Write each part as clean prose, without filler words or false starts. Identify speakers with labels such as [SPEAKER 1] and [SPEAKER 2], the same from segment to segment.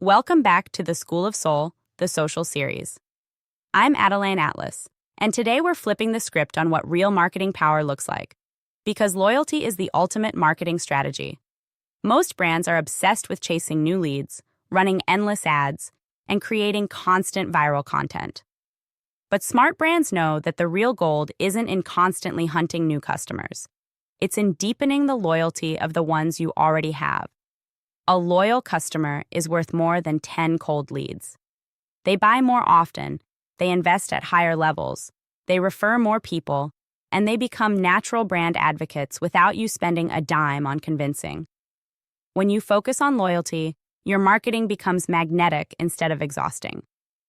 [SPEAKER 1] Welcome back to the School of Soul, the social series. I'm ADELINE Atlas, and today we're flipping the script on what real marketing power looks like. Because loyalty is the ultimate marketing strategy. Most brands are obsessed with chasing new leads, running endless ads, and creating constant viral content. But smart brands know that the real gold isn't in constantly hunting new customers. It's in deepening the loyalty of the ones you already have. A loyal customer is worth more than 10 cold leads. They buy more often, they invest at higher levels, they refer more people, and they become natural brand advocates without you spending a dime on convincing. When you focus on loyalty, your marketing becomes magnetic instead of exhausting.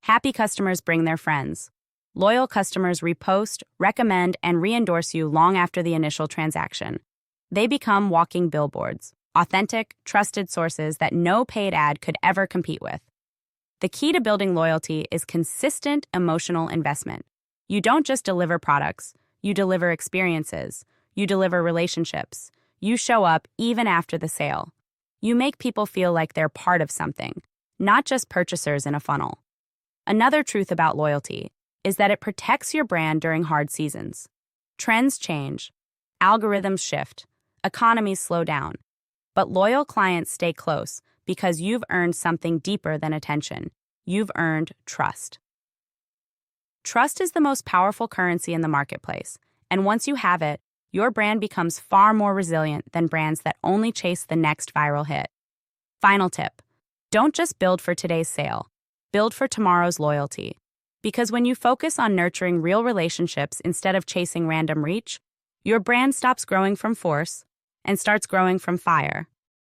[SPEAKER 1] Happy customers bring their friends. Loyal customers repost, recommend, and re-endorse you long after the initial transaction. They become walking billboards. Authentic, trusted sources that no paid ad could ever compete with. The key to building loyalty is consistent emotional investment. You don't just deliver products, you deliver experiences, you deliver relationships, you show up even after the sale. You make people feel like they're part of something, not just purchasers in a funnel. Another truth about loyalty is that it protects your brand during hard seasons. Trends change, algorithms shift, economies slow down. But loyal clients stay close because you've earned something deeper than attention. You've earned trust. Trust is the most powerful currency in the marketplace, and once you have it, your brand becomes far more resilient than brands that only chase the next viral hit. Final tip: don't just build for today's sale, build for tomorrow's loyalty. Because when you focus on nurturing real relationships instead of chasing random reach, your brand stops growing from force and starts growing from fire.